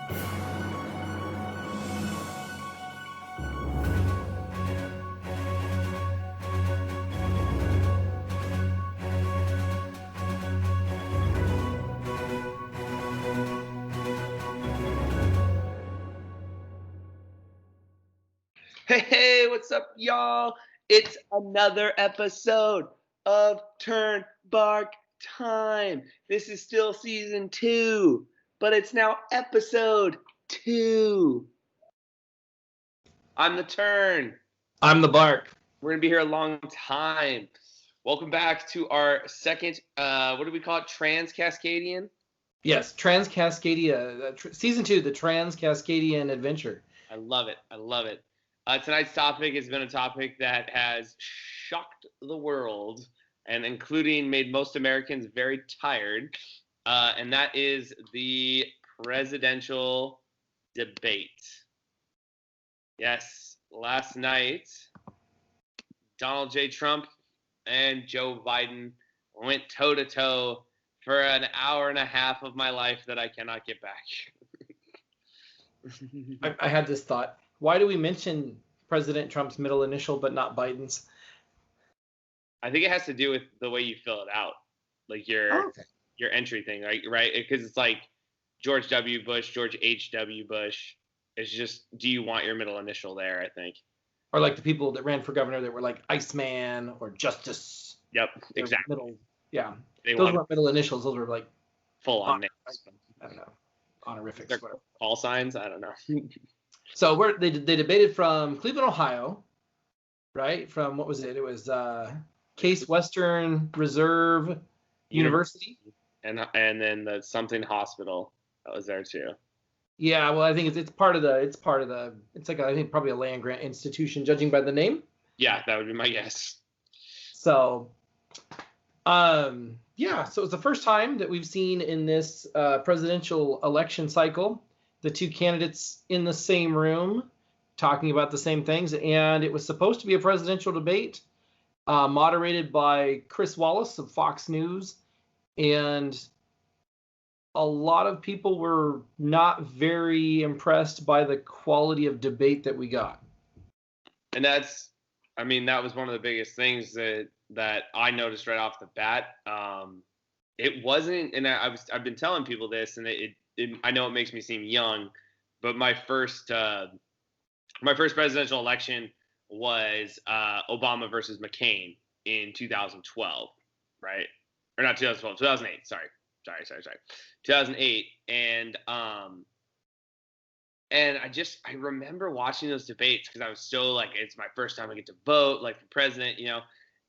Hey, what's up, y'all? It's another episode of Turn Bark Time. This is still season 2, but it's now episode 2. I'm the Turn. I'm the Bark. We're going to be here a long time. Welcome back to our second, what do we call it? Trans-Cascadian? Yes, Trans-Cascadia, season 2, the Trans-Cascadian Adventure. I love it. Tonight's topic has been a topic that has shocked the world and including made most Americans very tired, and that is the presidential debate. Yes, last night, Donald J. Trump and Joe Biden went toe-to-toe for an hour and a half of my life that I cannot get back. I had this thought. Why do we mention President Trump's middle initial but not Biden's? I think it has to do with the way you fill it out, like your entry thing, right? Because it's like George W. Bush, George H.W. Bush. It's just, do you want your middle initial there, I think. Or like the people that ran for governor that were like Iceman or Justice. Yep, exactly. Those weren't middle initials. Those were like full-on names. I don't know. Honorifics. They're call signs? I don't know. So they debated from Cleveland, Ohio, right? From, what was it? It was Case Western Reserve University. And then the something hospital that was there too. Yeah, well, I think it's part of the it's like I think probably a land grant institution, judging by the name. Yeah, that would be my guess. So, so it's the first time that we've seen in this presidential election cycle the two candidates in the same room talking about the same things, and it was supposed to be a presidential debate moderated by Chris Wallace of Fox News, and a lot of people were not very impressed by the quality of debate that we got. And that was one of the biggest things that I noticed right off the bat. It wasn't, and I've been telling people this, and I know it makes me seem young, but my first presidential election was Obama versus McCain in 2012, right? Or not 2012, 2008. Sorry. 2008, and I remember watching those debates because I was so like, it's my first time I get to vote, like for president,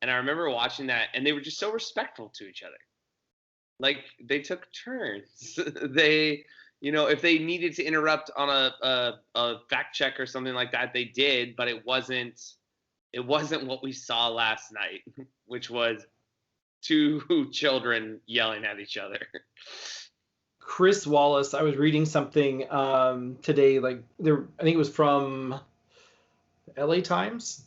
and I remember watching that, and they were just so respectful to each other. Like they took turns. They, if they needed to interrupt on a fact check or something like that, they did, but it wasn't what we saw last night, which was two children yelling at each other. Chris Wallace, I was reading something today, I think it was from LA Times.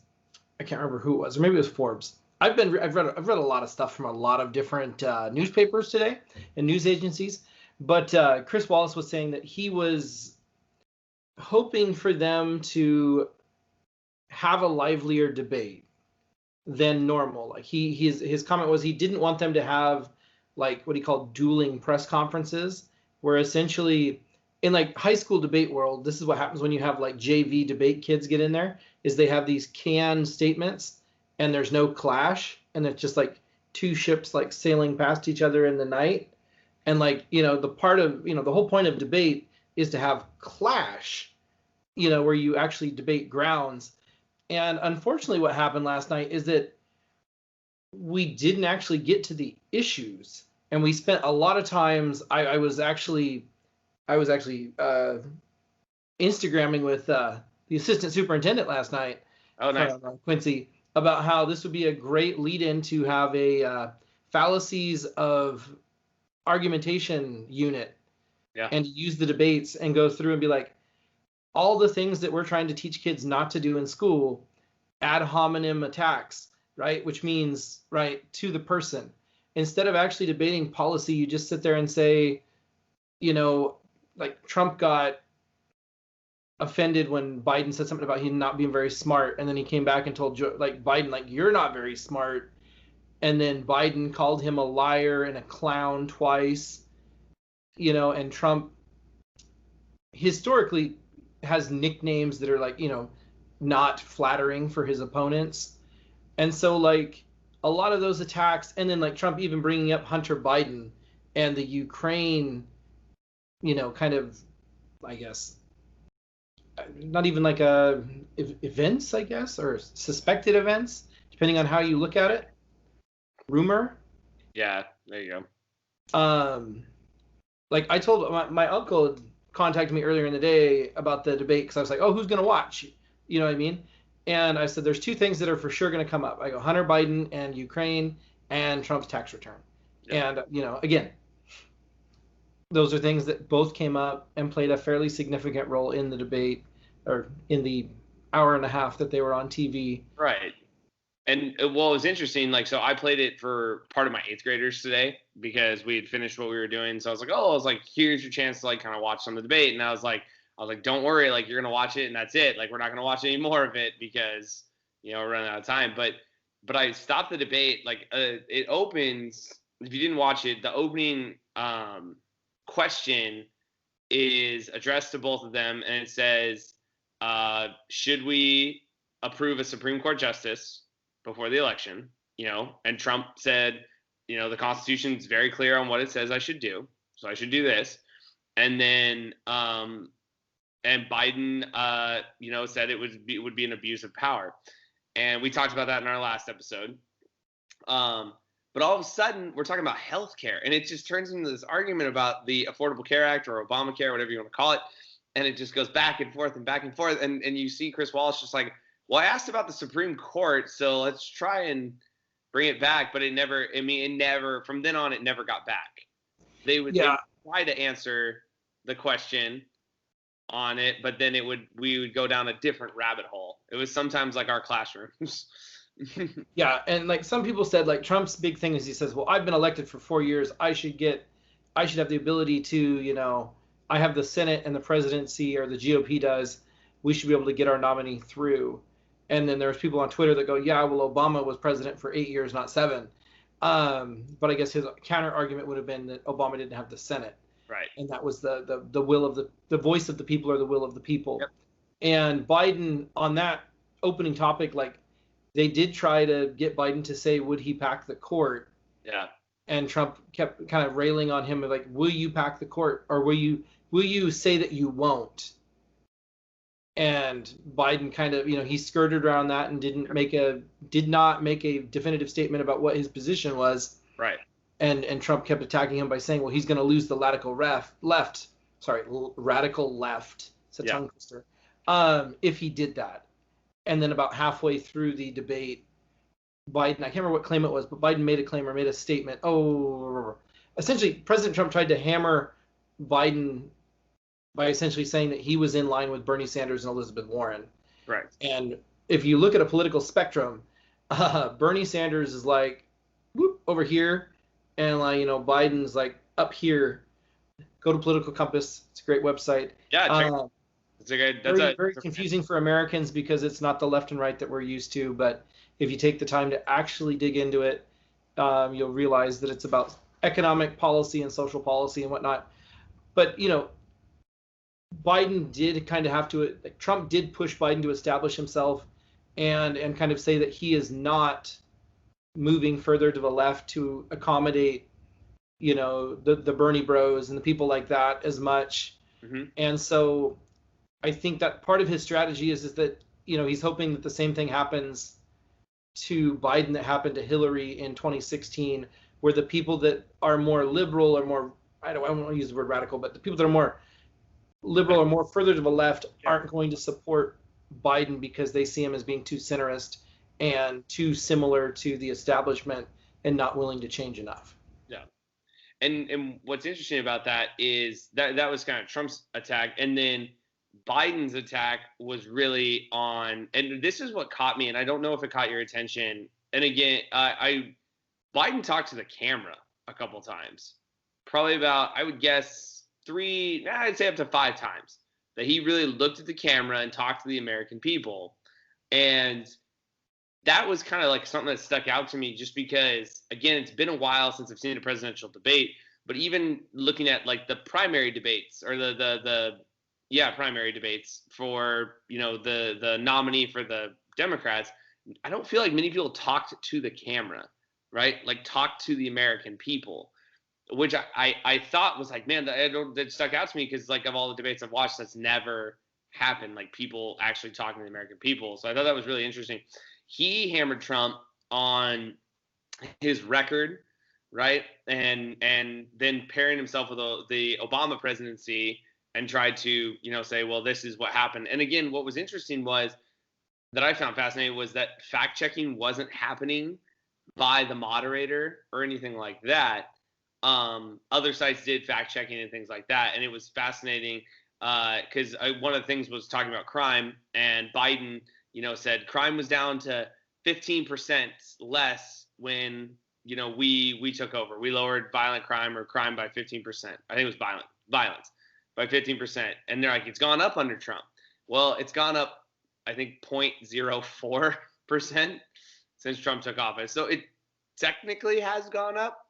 I can't remember who it was, or maybe it was Forbes. I've read a lot of stuff from a lot of different newspapers today and news agencies, but Chris Wallace was saying that he was hoping for them to have a livelier debate than normal. Like his comment was he didn't want them to have like what he called dueling press conferences, where essentially in like high school debate world, this is what happens when you have like JV debate kids get in there, is they have these canned statements and there's no clash, and it's just like two ships like sailing past each other in the night. And like, the part of, the whole point of debate is to have clash, where you actually debate grounds. And unfortunately what happened last night is that we didn't actually get to the issues. And we spent a lot of times, I was actually Instagramming with the assistant superintendent last night. Oh, nice. Quincy, about how this would be a great lead-in to have a fallacies of argumentation unit. Yeah. And use the debates and go through and be like, all the things that we're trying to teach kids not to do in school, ad hominem attacks, right? Which means, right, to the person. Instead of actually debating policy, you just sit there and say, like Trump got offended when Biden said something about him not being very smart, and then he came back and told Biden, like, you're not very smart, and then Biden called him a liar and a clown twice, and Trump historically has nicknames that are like, not flattering for his opponents. And so like a lot of those attacks, and then like Trump even bringing up Hunter Biden and the Ukraine, kind of, I guess, not even like events, I guess, or suspected events, depending on how you look at it. Rumor. Yeah, there you go. Like I told my uncle contacted me earlier in the day about the debate because I was like, oh, who's going to watch? You know what I mean? And I said, there's two things that are for sure going to come up. I go, Hunter Biden and Ukraine and Trump's tax return. Yeah. And, again, those are things that both came up and played a fairly significant role in the debate, or in the hour and a half that they were on TV. Right. And it was interesting. Like, so I played it for part of my 8th graders today because we had finished what we were doing. So I was like, here's your chance to like kind of watch some of the debate. And I was like, don't worry, like you're going to watch it and that's it. Like, we're not going to watch any more of it because, we're running out of time. But I stopped the debate. Like, it opens, if you didn't watch it, the opening question is addressed to both of them. And it says, should we approve a Supreme Court justice before the election? And Trump said, the Constitution is very clear on what it says I should do. So I should do this. And then, and Biden, said it would be an abuse of power. And we talked about that in our last episode. But all of a sudden, we're talking about healthcare, and it just turns into this argument about the Affordable Care Act or Obamacare, whatever you want to call it. And it just goes back and forth and back and forth. And you see Chris Wallace just like, well, I asked about the Supreme Court, so let's try and bring it back. But it never, from then on, it never got back. They would try to answer the question on it, but then we would go down a different rabbit hole. It was sometimes like our classrooms. Yeah, and like some people said, like Trump's big thing is he says, well, I've been elected for 4 years. I should have the ability to, I have the Senate and the presidency, or the GOP does. We should be able to get our nominee through. And then there's people on Twitter that go, yeah, well, Obama was president for 8 years, not 7. But I guess his counter argument would have been that Obama didn't have the Senate. Right. And that was the will of the voice of the people, or the will of the people. Yep. And Biden, on that opening topic, like they did try to get Biden to say, would he pack the court? Yeah. And Trump kept kind of railing on him, like, will you pack the court, or will you say that you won't? And Biden kind of, he skirted around that and did not make a definitive statement about what his position was. Right. And Trump kept attacking him by saying, well, he's going to lose the radical left. It's a tongue twister. If he did that. And then about halfway through the debate, Biden, I can't remember what claim it was, but Biden made a claim or made a statement. Essentially, President Trump tried to hammer Biden by essentially saying that he was in line with Bernie Sanders and Elizabeth Warren. Right. And if you look at a political spectrum, Bernie Sanders is like, whoop, over here, and like, Biden's like up here. Go to Political Compass. It's a great website. Yeah, it's very confusing for Americans because it's not the left and right that we're used to. But if you take the time to actually dig into it, you'll realize that it's about economic policy and social policy and whatnot. But, Biden did kind of have to, like, Trump did push Biden to establish himself and kind of say that he is not moving further to the left to accommodate, the Bernie bros and the people like that as much. Mm-hmm. And so I think that part of his strategy is that, he's hoping that the same thing happens to Biden that happened to Hillary in 2016, where the people that are more liberal or more, I don't want to use the word radical, but the people that are more liberal or more further to the left aren't going to support Biden because they see him as being too centrist and too similar to the establishment and not willing to change enough. Yeah. And what's interesting about that is that was kind of Trump's attack. And then Biden's attack was really on, and this is what caught me, and I don't know if it caught your attention. And again, Biden talked to the camera a couple times, probably about, I would guess, I'd say up to 5 times that he really looked at the camera and talked to the American people. And that was kind of like something that stuck out to me just because, again, it's been a while since I've seen a presidential debate, but even looking at like the primary debates or the primary debates for, the nominee for the Democrats, I don't feel like many people talked to the camera, right? Like talked to the American people, which I thought was like, man, that stuck out to me because like of all the debates I've watched, that's never happened, like people actually talking to the American people. So I thought that was really interesting. He hammered Trump on his record, right? And then pairing himself with the Obama presidency and tried to, say, well, this is what happened. And again, what was interesting was that I found fascinating was that fact checking wasn't happening by the moderator or anything like that. Other sites did fact checking and things like that. And it was fascinating because one of the things was talking about crime, and Biden, said crime was down to 15% less when, we took over. We lowered violent crime or crime by 15%. I think it was violence by 15%. And they're like, it's gone up under Trump. Well, it's gone up, I think, 0.04% since Trump took office. So it technically has gone up,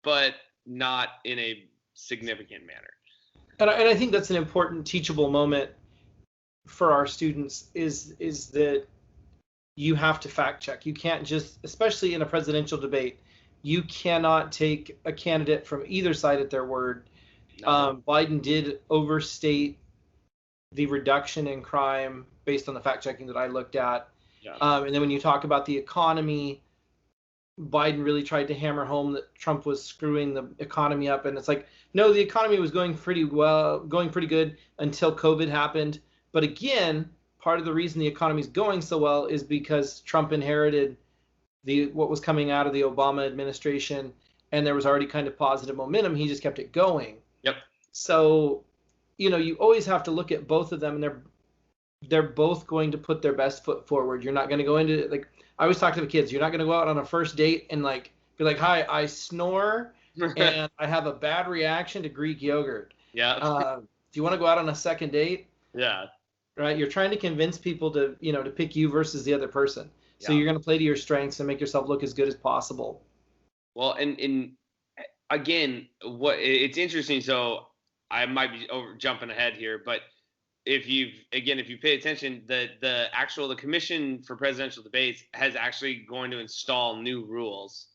but not in a significant manner. And I think that's an important teachable moment for our students is that you have to fact check. You can't just, especially in a presidential debate, you cannot take a candidate from either side at their word. No. Biden did overstate the reduction in crime based on the fact checking that I looked at. Yeah. And then when you talk about the economy, Biden really tried to hammer home that Trump was screwing the economy up. And it's like, no, the economy was going pretty good until COVID happened. But again, part of the reason the economy is going so well is because Trump inherited what was coming out of the Obama administration, and there was already kind of positive momentum. He just kept it going. Yep. So, you always have to look at both of them, and they're both going to put their best foot forward. You're not going to go into, like, I always talk to the kids, you're not going to go out on a first date and like be like, hi, I snore and I have a bad reaction to Greek yogurt. Yeah. Do you want to go out on a second date? Yeah. Right. You're trying to convince people to pick you versus the other person. So you're going to play to your strengths and make yourself look as good as possible. Well, and again, it's interesting. So I might be jumping ahead here, but if you pay attention, the Commission for Presidential Debates has actually going to install new rules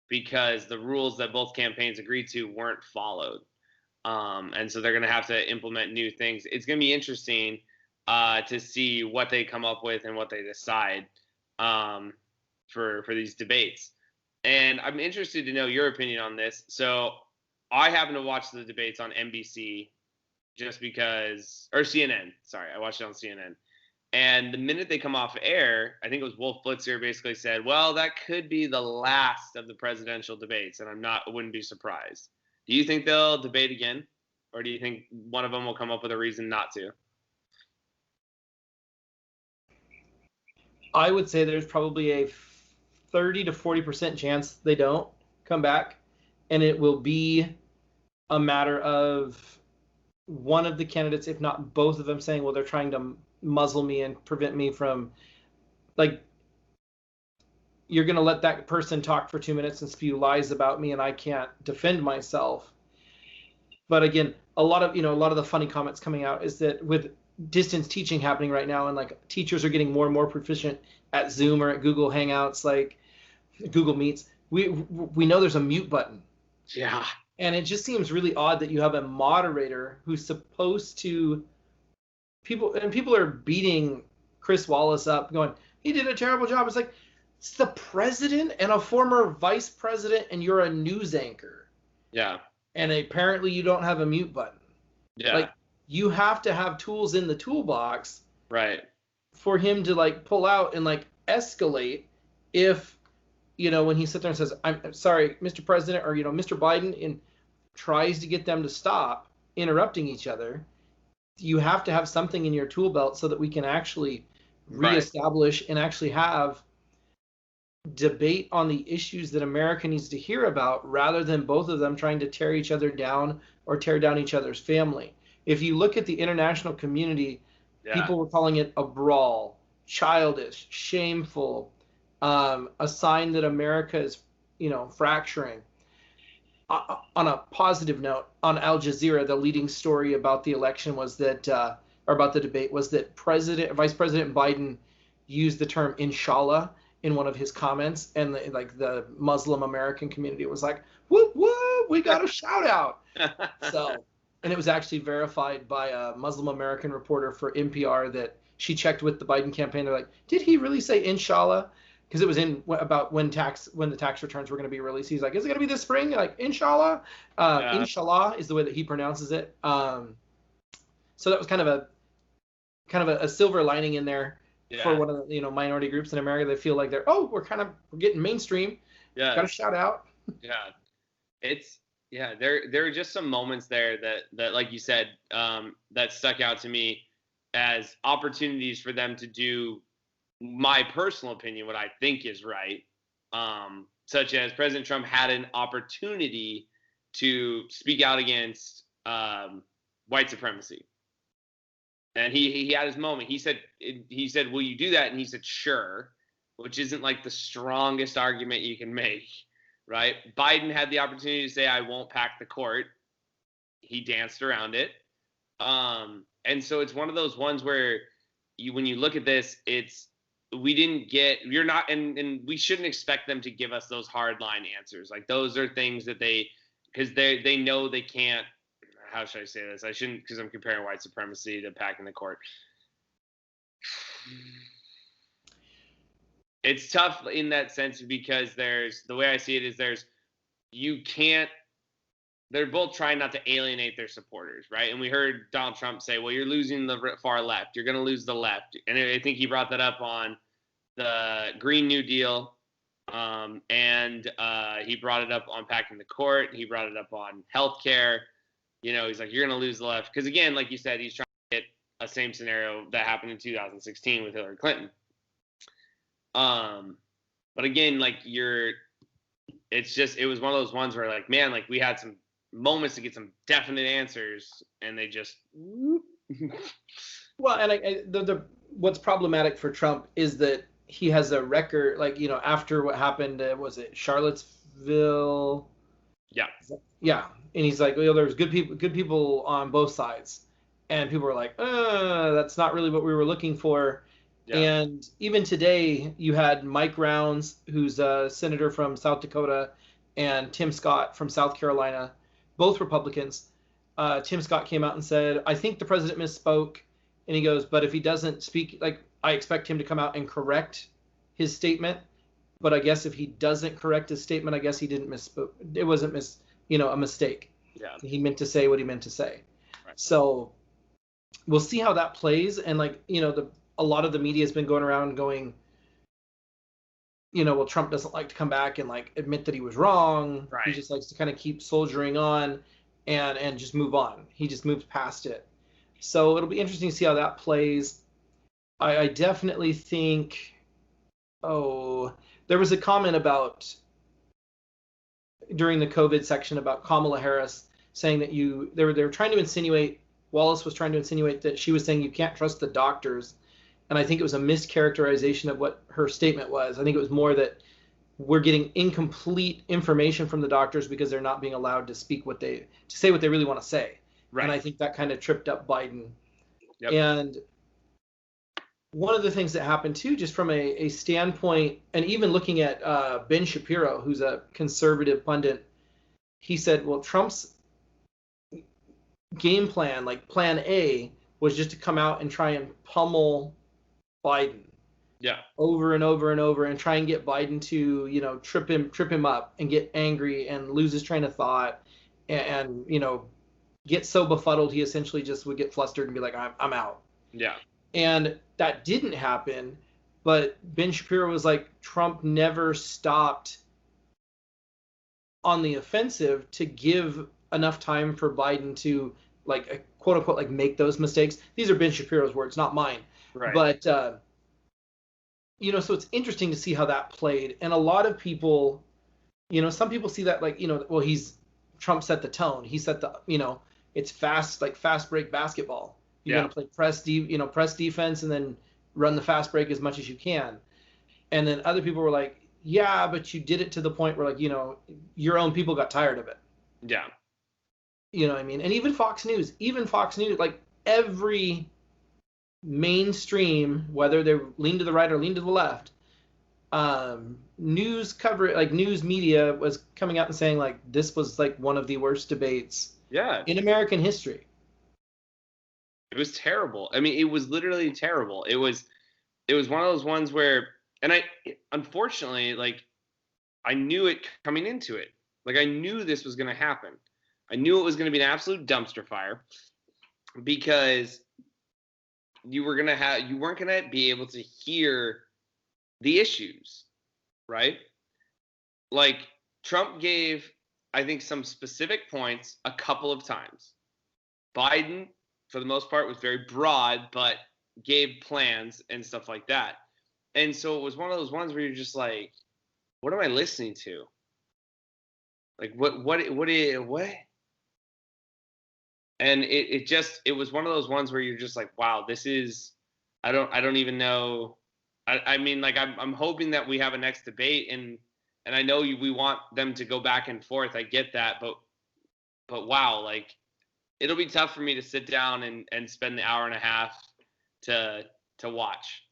because the rules that both campaigns agreed to weren't followed. And so they're going to have to implement new things. It's going to be interesting to see what they come up with and what they decide for these debates. And I'm interested to know your opinion on this. So I happen to watch the debates on NBC just because, or CNN, sorry, I watched it on CNN. And the minute they come off air, I think it was Wolf Blitzer basically said, well, that could be the last of the presidential debates, and wouldn't be surprised. Do you think they'll debate again? Or do you think one of them will come up with a reason not to? I would say there's probably a 30 to 40% chance they don't come back, and it will be a matter of one of the candidates, if not both of them, saying, well, they're trying to muzzle me and prevent me from, like, you're going to let that person talk for 2 minutes and spew lies about me and I can't defend myself. But again, a lot of the funny comments coming out is that with distance teaching happening right now, and like teachers are getting more and more proficient at Zoom or at Google Hangouts, like Google Meets, we know there's a mute button. Yeah. And it just seems really odd that you have a moderator who's supposed to people are beating Chris Wallace up, going, he did a terrible job. It's like, it's the president and a former vice president, and you're a news anchor. Yeah. And apparently you don't have a mute button. Yeah. Like, you have to have tools in the toolbox. Right. For him to like pull out and like escalate if, when he sits there and says, I'm sorry, Mr. President, or, Mr. Biden, and tries to get them to stop interrupting each other, you have to have something in your tool belt so that we can actually reestablish and actually have debate on the issues that America needs to hear about, rather than both of them trying to tear each other down or tear down each other's family. If you look at the international community, Yeah. people were calling it a brawl, childish, shameful, a sign that America is, fracturing. On a positive note, on Al Jazeera, the leading story about the election was that, or about the debate, was that Vice President Biden used the term "inshallah" in one of his comments, and the Muslim American community was like, "Whoop whoop, we got a shout out!" So, and it was actually verified by a Muslim American reporter for NPR that she checked with the Biden campaign. They're like, "Did he really say inshallah?" Because it was in about when the tax returns were going to be released. He's like, "Is it going to be this spring?" Like, inshallah. Yeah. Inshallah is the way that he pronounces it. So that was kind of a silver lining in there for one of the minority groups in America that feel like we're getting mainstream. Yeah. Got a shout out. Yeah. There are just some moments there that like you said, that stuck out to me as opportunities for them to do my personal opinion, what I think is right, such as President Trump had an opportunity to speak out against white supremacy. And he had his moment. He said, "Will you do that?" And he said, "Sure," which isn't like the strongest argument you can make, right? Biden had the opportunity to say, "I won't pack the court." He danced around it. And so it's one of those ones where when you look at this, you're not, and we shouldn't expect them to give us those hard line answers. Like, those are things that because they know they can't. How should I say this? I shouldn't, because I'm comparing white supremacy to packing the court. It's tough in that sense because the way I see it is they're both trying not to alienate their supporters, right? And we heard Donald Trump say, "Well, you're losing the far left. You're going to lose the left." And I think he brought that up on the Green New Deal, and he brought it up on packing the court. He brought it up on healthcare. He's like, "You're going to lose the left." Because again, like you said, he's trying to get a same scenario that happened in 2016 with Hillary Clinton. But again, like it was one of those ones where, like, man, like, we had some moments to get some definite answers, and they just. Well, and what's problematic for Trump is that he has a record, like, after what happened, was it Charlottesville? Yeah. Yeah, and he's like, well, there's good people on both sides, and people were like, that's not really what we were looking for. Yeah. And even today, you had Mike Rounds, who's a senator from South Dakota, and Tim Scott from South Carolina, both Republicans. Tim Scott came out and said, "I think the president misspoke," and he goes, "But if he doesn't speak, like, I expect him to come out and correct his statement. But I guess if he doesn't correct his statement, I guess he didn't misspoke. It wasn't a mistake. Yeah. He meant to say what he meant to say." Right. So we'll see how that plays. And, like, a lot of the media has been going around going, well, Trump doesn't like to come back and, like, admit that he was wrong. Right. He just likes to kind of keep soldiering on and just move on. He just moves past it. So it'll be interesting to see how that plays. I definitely think, there was a comment about, during the COVID section, about Kamala Harris saying that they were trying to insinuate, Wallace was trying to insinuate that she was saying you can't trust the doctors. And I think it was a mischaracterization of what her statement was. I think it was more that we're getting incomplete information from the doctors because they're not being allowed to say what they really want to say. Right. And I think that kind of tripped up Biden. Yep. And one of the things that happened too, just from a standpoint, and even looking at Ben Shapiro, who's a conservative pundit, he said, well, Trump's game plan, like plan A, was just to come out and try and pummel Biden. Yeah. Over and over and over, and try and get Biden to, trip him up and get angry and lose his train of thought and get so befuddled he essentially just would get flustered and be like, I'm out. Yeah. And that didn't happen, but Ben Shapiro was like, Trump never stopped on the offensive to give enough time for Biden to, like, quote unquote, like, make those mistakes. These are Ben Shapiro's words, not mine. Right. But so it's interesting to see how that played. And a lot of people, some people see that like, well, Trump set the tone. He set the, it's fast break basketball. You're Yeah. going to play press defense and then run the fast break as much as you can. And then other people were like, yeah, but you did it to the point where like, your own people got tired of it. Yeah. You know what I mean? And even Fox News, like every mainstream, whether they lean to the right or lean to the left, news media was coming out and saying like this was like one of the worst debates in American history. It was terrible. I mean, it was literally terrible. It was one of those ones where, and unfortunately, like, I knew it coming into it. Like, I knew this was going to happen. I knew it was going to be an absolute dumpster fire because you weren't going to be able to hear the issues, right? Like, Trump gave, I think, some specific points a couple of times. Biden, for the most part, was very broad, but gave plans and stuff like that. And so it was one of those ones where you're just like, what am I listening to? Like, what? And it was one of those ones where you're just like, wow, this is, I don't even know. I mean, like, I'm hoping that we have a next debate, and I know we want them to go back and forth. I get that, but wow, like, it'll be tough for me to sit down and spend the hour and a half to watch.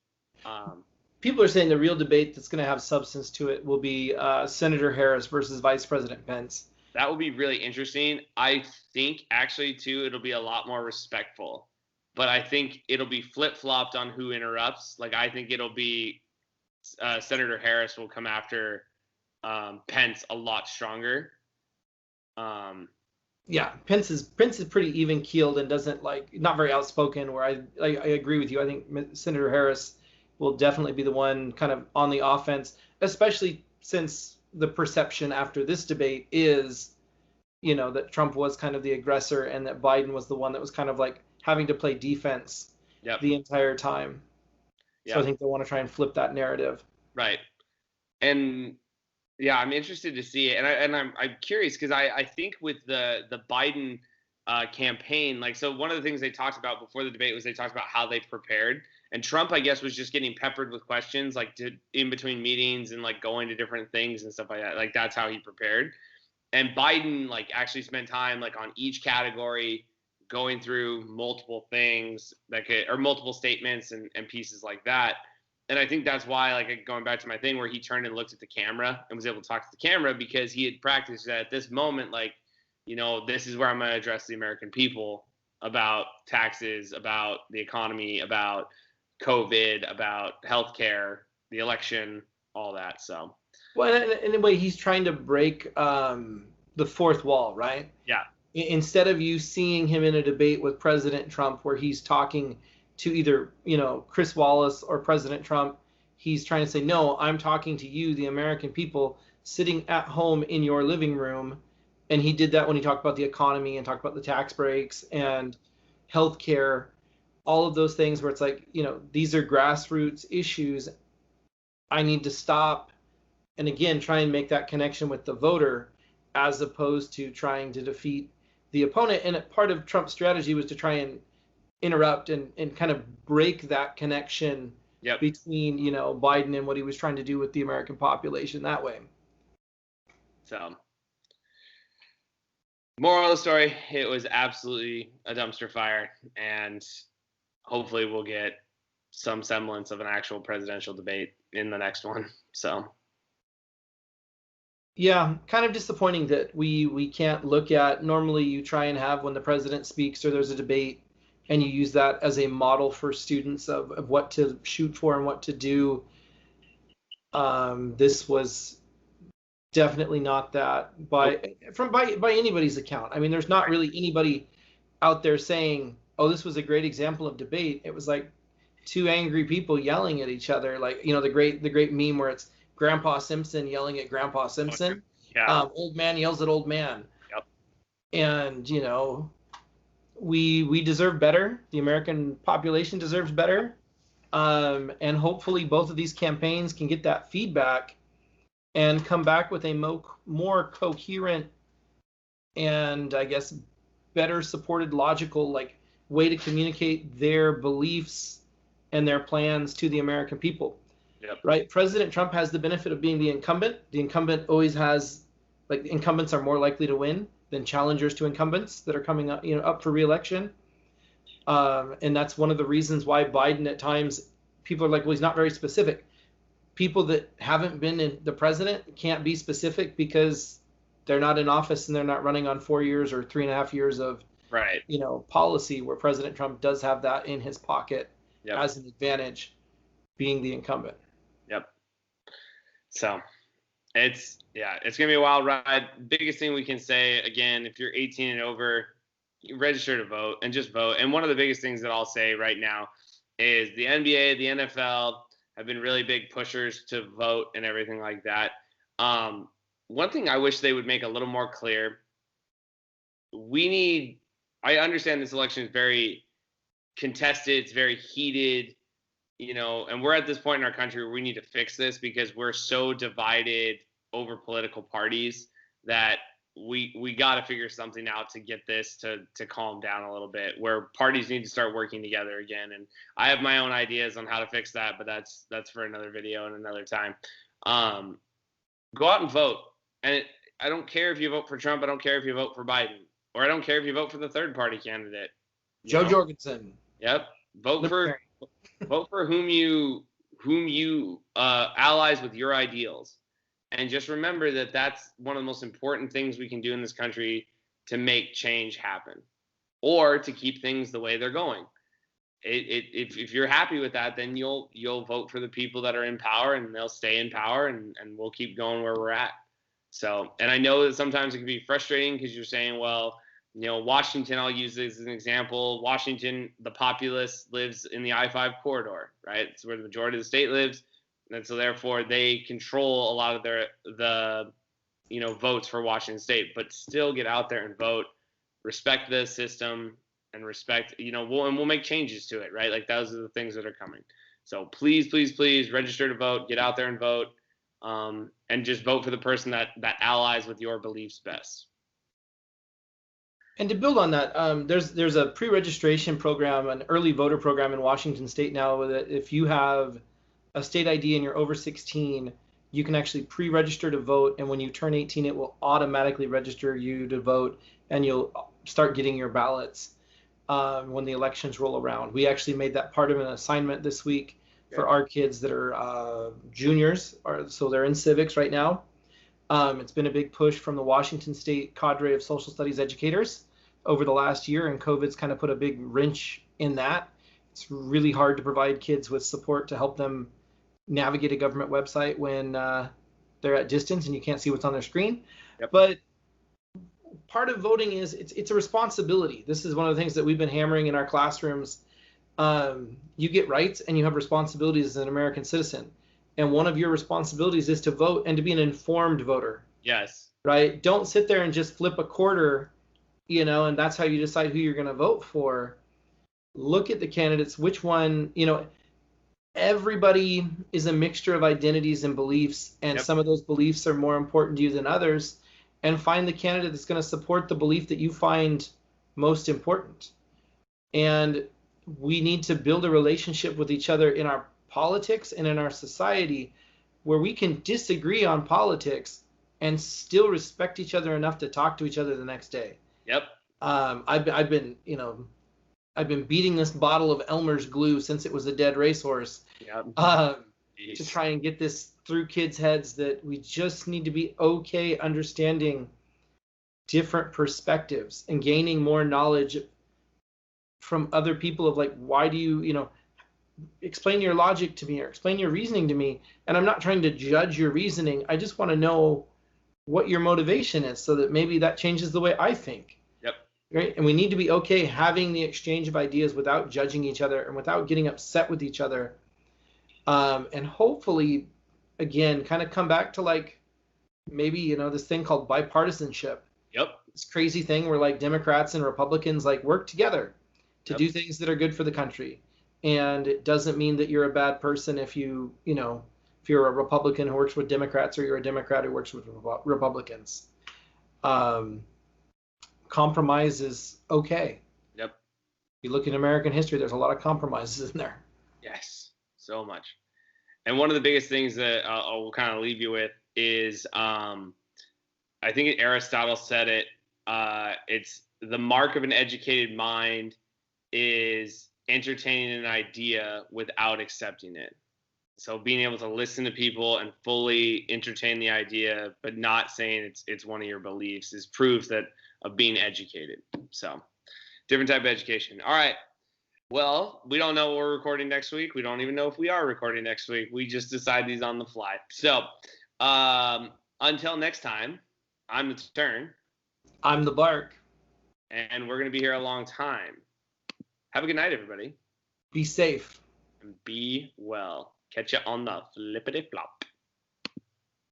People are saying the real debate that's going to have substance to it will be Senator Harris versus Vice President Pence. That will be really interesting. I think actually too, it'll be a lot more respectful, but I think it'll be flip-flopped on who interrupts. Like, I think it'll be Senator Harris will come after Pence a lot stronger. Yeah, Pence is pretty even keeled and doesn't not very outspoken. Where I agree with you. I think Senator Harris will definitely be the one kind of on the offense, especially since the perception after this debate is, that Trump was kind of the aggressor and that Biden was the one that was kind of like having to play defense the entire time. Yep. So I think they want to try and flip that narrative. Right. And yeah, I'm interested to see it, and I'm curious because I think with the Biden campaign, like, so one of the things they talked about before the debate was they talked about how they prepared, and Trump, I guess, was just getting peppered with questions like in between meetings and like going to different things and stuff like that. Like, that's how he prepared. And Biden like actually spent time like on each category, going through multiple things or multiple statements and pieces like that. And I think that's why, like, going back to my thing where he turned and looked at the camera and was able to talk to the camera, because he had practiced that at this moment, like, this is where I'm going to address the American people about taxes, about the economy, about COVID, about healthcare, the election, all that. So, well, in a way, he's trying to break the fourth wall, right? Yeah. Instead of you seeing him in a debate with President Trump where he's talking to either, Chris Wallace or President Trump, he's trying to say, no, I'm talking to you, the American people, sitting at home in your living room. And he did that when he talked about the economy and talked about the tax breaks and healthcare, all of those things where it's like, these are grassroots issues. I need to stop and, again, try and make that connection with the voter as opposed to trying to defeat the opponent. And part of Trump's strategy was to try and interrupt and kind of break that connection between, Biden and what he was trying to do with the American population that way. So, moral of the story, it was absolutely a dumpster fire, and hopefully we'll get some semblance of an actual presidential debate in the next one. So, yeah, kind of disappointing that we can't look at, normally you try and have when the president speaks or there's a debate, and you use that as a model for students of what to shoot for and what to do. This was definitely not that by anybody's account. I mean, there's not really anybody out there saying, oh, this was a great example of debate. It was like two angry people yelling at each other, like, the great meme where it's Grandpa Simpson yelling at Grandpa Simpson. Yeah. Old man yells at old man. Yep. And we deserve better. The American population deserves better. And hopefully both of these campaigns can get that feedback and come back with a more coherent and, I guess, better supported, logical way to communicate their beliefs and their plans to the American people. Yep. Right? President Trump has the benefit of being the incumbent. The incumbent always has, incumbents are more likely to win than challengers to incumbents that are coming up, up for re-election. And that's one of the reasons why Biden at times, people are like, well, he's not very specific. People that haven't been in the president can't be specific because they're not in office and they're not running on 4 years or 3.5 years of right. Policy, where President Trump does have that in his pocket as an advantage, being the incumbent. Yep. So it's gonna be a wild ride. Biggest thing we can say, again, if you're 18 and over, register to vote and just vote. And one of the biggest things that I'll say right now is the NBA, the NFL have been really big pushers to vote and everything like that. One thing I wish they would make a little more clear, I understand this election is very contested, it's very heated, and we're at this point in our country where we need to fix this because we're so divided over political parties that we got to figure something out to get this to calm down a little bit, where parties need to start working together again. And I have my own ideas on how to fix that, but that's for another video and another time. Go out and vote. And I don't care if you vote for Trump. I don't care if you vote for Biden, or I don't care if you vote for the third party candidate. Joe Jorgensen. Yep. Vote for whom you allies with your ideals. And just remember that that's one of the most important things we can do in this country to make change happen, or to keep things the way they're going. If you're happy with that, then you'll vote for the people that are in power, and they'll stay in power, and we'll keep going where we're at. So, and I know that sometimes it can be frustrating because you're saying, well, Washington, I'll use this as an example. Washington, the populace lives in the I-5 corridor, right? It's where the majority of the state lives. And so therefore they control a lot of the votes for Washington State, but still get out there and vote, respect the system, and respect, we'll make changes to it, right? Like, those are the things that are coming. So please, please, please register to vote, get out there and vote, and just vote for the person that allies with your beliefs best. And to build on that, there's a pre-registration program, an early voter program in Washington State now, that if you have a state ID and you're over 16, you can actually pre-register to vote, and when you turn 18, it will automatically register you to vote, and you'll start getting your ballots when the elections roll around. We actually made that part of an assignment this week for our kids that are juniors, so they're in civics right now. It's been a big push from the Washington State cadre of social studies educators over the last year, and COVID's kind of put a big wrench in that. It's really hard to provide kids with support to help them navigate a government website when they're at distance and you can't see what's on their screen. Yep. But part of voting is it's a responsibility. This is one of the things that we've been hammering in our classrooms. You get rights and you have responsibilities as an American citizen. And one of your responsibilities is to vote, and to be an informed voter. Yes. Right? Don't sit there and just flip a quarter, and that's how you decide who you're going to vote for. Look at the candidates, which one, everybody is a mixture of identities and beliefs, and some of those beliefs are more important to you than others, and find the candidate that's going to support the belief that you find most important. And we need to build a relationship with each other in our politics and in our society where we can disagree on politics and still respect each other enough to talk to each other the next day. Yep. I've been beating this bottle of Elmer's glue since it was a dead racehorse, to try and get this through kids' heads that we just need to be okay understanding different perspectives and gaining more knowledge from other people of why do you, explain your logic to me or explain your reasoning to me. And I'm not trying to judge your reasoning. I just want to know what your motivation is so that maybe that changes the way I think. Yep. Right. And we need to be okay having the exchange of ideas without judging each other and without getting upset with each other. And hopefully, again, kind of come back to maybe, this thing called bipartisanship. Yep. This crazy thing where Democrats and Republicans work together to do things that are good for the country. And it doesn't mean that you're a bad person if you know, if you're a Republican who works with Democrats or you're a Democrat who works with Republicans. Compromise is okay. Yep. You look at American history, there's a lot of compromises in there. Yes, so much. And one of the biggest things that I'll kind of leave you with is, I think Aristotle said it. It's the mark of an educated mind is entertaining an idea without accepting it. So being able to listen to people and fully entertain the idea, but not saying it's one of your beliefs, is proof that of being educated. So different type of education. All right. Well, we don't know what we're recording next week. We don't even know if we are recording next week. We just decide these on the fly. So until next time, I'm the Turn. I'm the Bark. And we're going to be here a long time. Have a good night, everybody. Be safe. And be well. Catch you on the flippity flop.